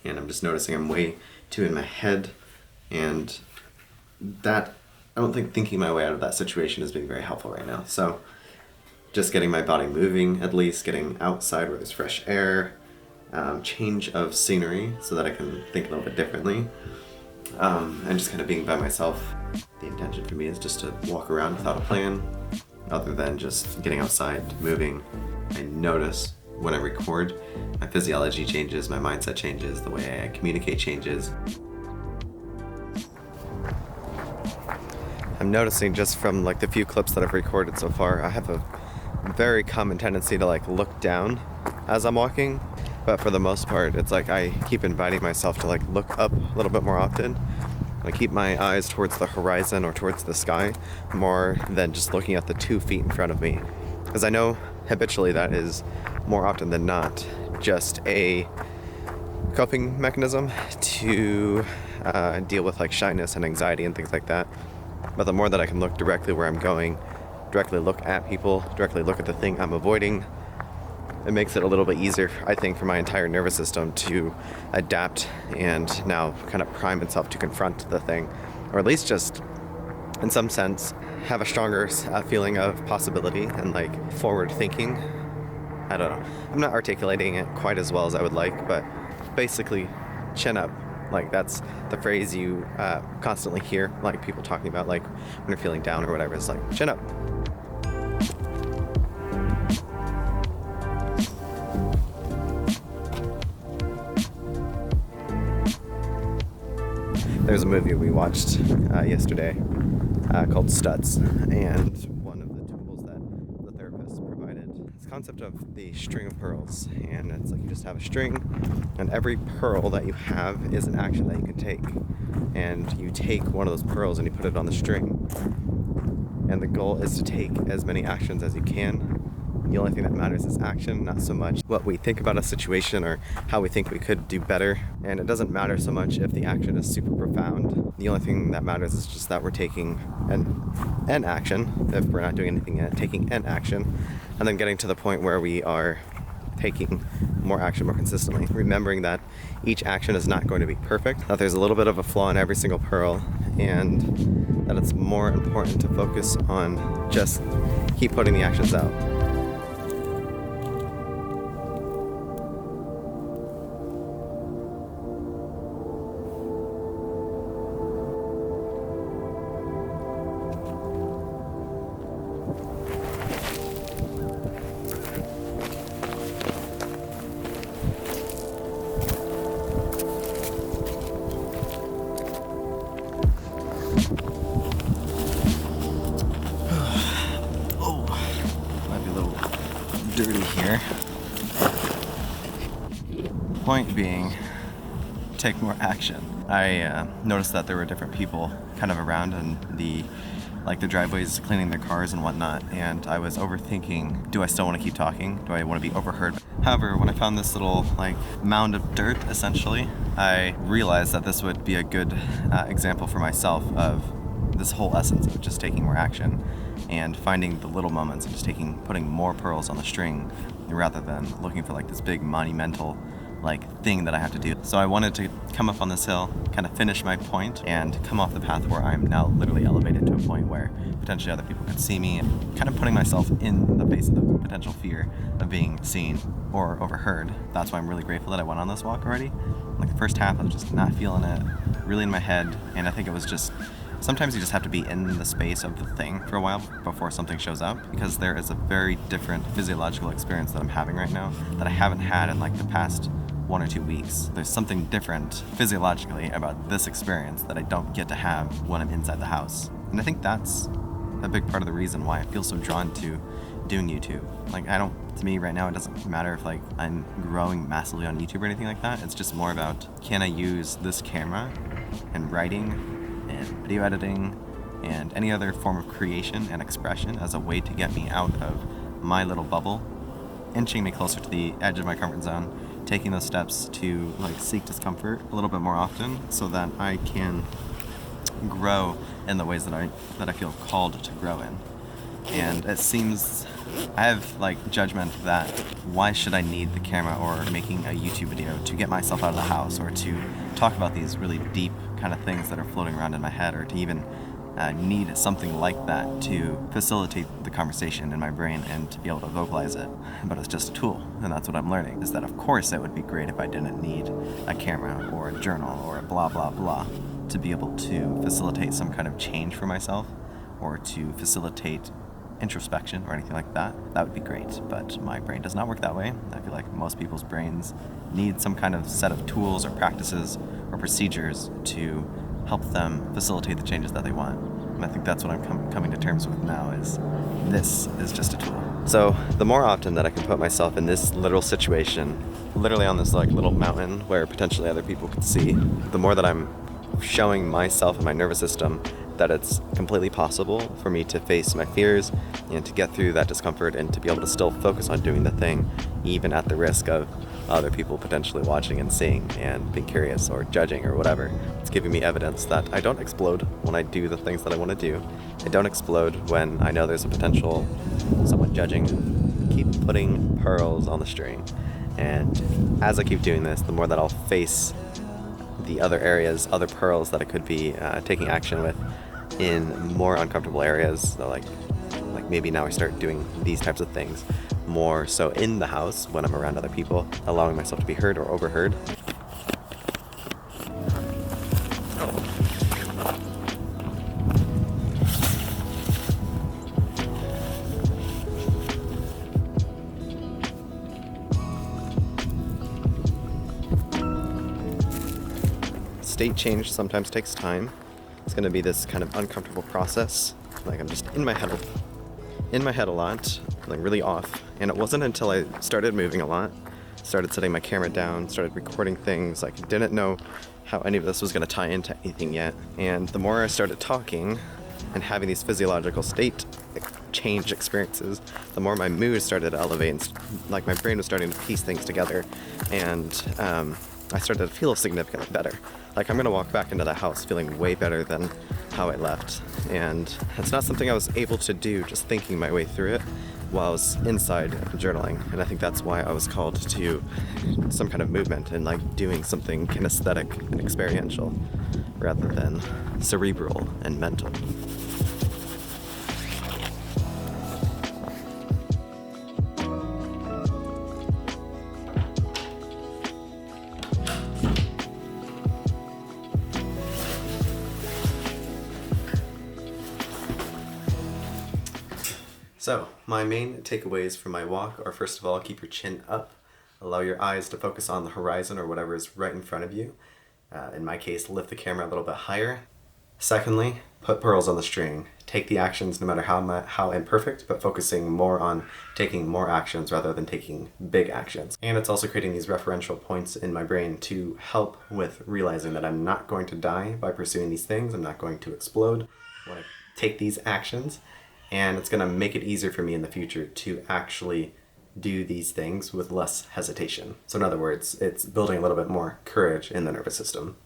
and I'm just noticing I'm way too in my head, and that, I don't think thinking my way out of that situation is being very helpful right now. So just getting my body moving, at least getting outside where there's fresh air, change of scenery so that I can think a little bit differently, and just kind of being by myself. The intention for me is just to walk around without a plan, other than just getting outside, moving. I notice when I record, my physiology changes, my mindset changes, the way I communicate changes. I'm noticing just from like the few clips that I've recorded so far, I have a very common tendency to like look down as I'm walking, but for the most part, it's like I keep inviting myself to like look up a little bit more often. I keep my eyes towards the horizon or towards the sky more than just looking at the 2 feet in front of me, because I know habitually that is more often than not just a coping mechanism to deal with like shyness and anxiety and things like that. But the more that I can look directly where I'm going, directly look at people, directly look at the thing I'm avoiding, it makes it a little bit easier, I think, for my entire nervous system to adapt and now kind of prime itself to confront the thing, or at least just, in some sense, have a stronger feeling of possibility and like forward thinking. I don't know. I'm not articulating it quite as well as I would like, but basically, chin up. Like, that's the phrase you constantly hear, like people talking about, like when you're feeling down or whatever. It's like, chin up. There's a movie we watched yesterday called Studs, and one of the tools that the therapist provided is this concept of the string of pearls. And it's like you just have a string, and every pearl that you have is an action that you can take. And you take one of those pearls and you put it on the string. And the goal is to take as many actions as you can. The only thing that matters is action, not so much what we think about a situation or how we think we could do better. And it doesn't matter so much if the action is super profound. The only thing that matters is just that we're taking an action, if we're not doing anything yet, taking an action, and then getting to the point where we are taking more action more consistently. Remembering that each action is not going to be perfect, that there's a little bit of a flaw in every single pearl, and that it's more important to focus on just keep putting the actions out. Dirty here. Point being, take more action. I noticed that there were different people kind of around in the driveways, cleaning their cars and whatnot, and I was overthinking, do I still want to keep talking? Do I want to be overheard? However, when I found this little mound of dirt, essentially, I realized that this would be a good example for myself of this whole essence of just taking more action and finding the little moments and just putting more pearls on the string rather than looking for this big monumental thing that I have to do. So I wanted to come up on this hill, kind of finish my point, and come off the path where I'm now literally elevated to a point where potentially other people could see me, and kind of putting myself in the face of the potential fear of being seen or overheard. That's why I'm really grateful that I went on this walk already. The first half I was just not feeling it, really in my head, and I think it was just sometimes you just have to be in the space of the thing for a while before something shows up, because there is a very different physiological experience that I'm having right now that I haven't had in the past 1 or 2 weeks. There's something different physiologically about this experience that I don't get to have when I'm inside the house. And I think that's a big part of the reason why I feel so drawn to doing YouTube. To me right now, it doesn't matter if I'm growing massively on YouTube or anything like that. It's just more about, can I use this camera and writing and video editing and any other form of creation and expression as a way to get me out of my little bubble, inching me closer to the edge of my comfort zone, taking those steps to seek discomfort a little bit more often so that I can grow in the ways that I feel called to grow in. And it seems I have like judgment that why should I need the camera or making a YouTube video to get myself out of the house or to talk about these really deep kind of things that are floating around in my head, or to even need something like that to facilitate the conversation in my brain and to be able to vocalize it. But it's just a tool, and that's what I'm learning, is that of course it would be great if I didn't need a camera or a journal or a blah blah blah to be able to facilitate some kind of change for myself or to facilitate introspection or anything like that. That would be great, but my brain does not work that way. I feel like most people's brains need some kind of set of tools or practices or procedures to help them facilitate the changes that they want. And I think that's what I'm coming to terms with now, is this is just a tool. So the more often that I can put myself in this literal situation, literally on this like little mountain where potentially other people could see, the more that I'm showing myself and my nervous system that it's completely possible for me to face my fears and to get through that discomfort and to be able to still focus on doing the thing, even at the risk of other people potentially watching and seeing and being curious or judging or whatever. It's giving me evidence that I don't explode when I do the things that I want to do. I don't explode when I know there's a potential someone judging. Keep putting pearls on the string. And as I keep doing this, the more that I'll face the other areas, other pearls that I could be taking action with in more uncomfortable areas, so like maybe now I start doing these types of things more so in the house when I'm around other people, allowing myself to be heard or overheard. State change sometimes takes time. It's going to be this kind of uncomfortable process. Like I'm just in my head a lot, like really off. And it wasn't until I started moving a lot, started setting my camera down, started recording things, like didn't know how any of this was going to tie into anything yet. And the more I started talking and having these physiological state change experiences, the more my mood started to elevate, and like my brain was starting to piece things together. And I started to feel significantly better. Like I'm gonna walk back into the house feeling way better than how I left. And it's not something I was able to do just thinking my way through it while I was inside journaling. And I think that's why I was called to some kind of movement and like doing something kinesthetic and experiential rather than cerebral and mental. So, my main takeaways from my walk are, first of all, keep your chin up. Allow your eyes to focus on the horizon or whatever is right in front of you. In my case, lift the camera a little bit higher. Secondly, put pearls on the string. Take the actions no matter how imperfect, but focusing more on taking more actions rather than taking big actions. And it's also creating these referential points in my brain to help with realizing that I'm not going to die by pursuing these things. I'm not going to explode when I take these actions. And it's going to make it easier for me in the future to actually do these things with less hesitation. So in other words, it's building a little bit more courage in the nervous system.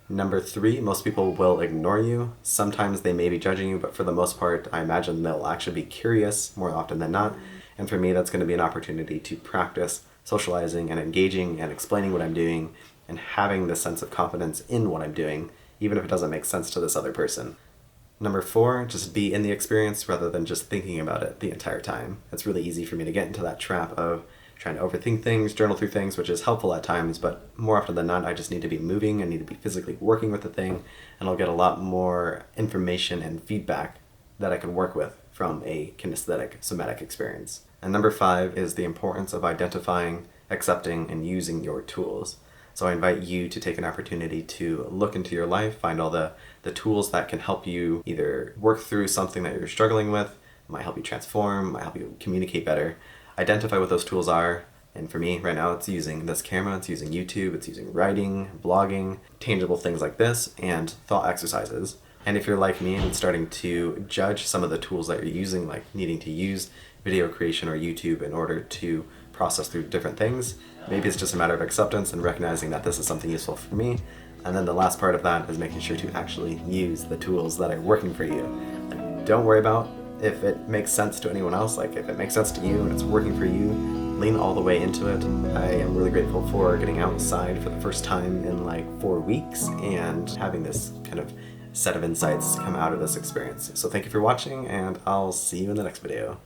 Number 3, most people will ignore you. Sometimes they may be judging you, but for the most part, I imagine they'll actually be curious more often than not. And for me, that's going to be an opportunity to practice socializing and engaging and explaining what I'm doing and having this sense of confidence in what I'm doing, even if it doesn't make sense to this other person. Number 4, just be in the experience rather than just thinking about it the entire time. It's really easy for me to get into that trap of trying to overthink things, journal through things, which is helpful at times, but more often than not, I just need to be moving, I need to be physically working with the thing, and I'll get a lot more information and feedback that I can work with from a kinesthetic somatic experience. And number 5 is the importance of identifying, accepting, and using your tools. So I invite you to take an opportunity to look into your life, find all the tools that can help you either work through something that you're struggling with, might help you transform, might help you communicate better. Identify what those tools are, and for me right now it's using this camera, it's using YouTube, it's using writing, blogging, tangible things like this, and thought exercises. And if you're like me and starting to judge some of the tools that you're using, like needing to use video creation or YouTube in order to process through different things, maybe it's just a matter of acceptance and recognizing that this is something useful for me. And then the last part of that is making sure to actually use the tools that are working for you. Don't worry about if it makes sense to anyone else, like if it makes sense to you and it's working for you, lean all the way into it. I am really grateful for getting outside for the first time in like 4 weeks and having this kind of set of insights come out of this experience. So thank you for watching, and I'll see you in the next video.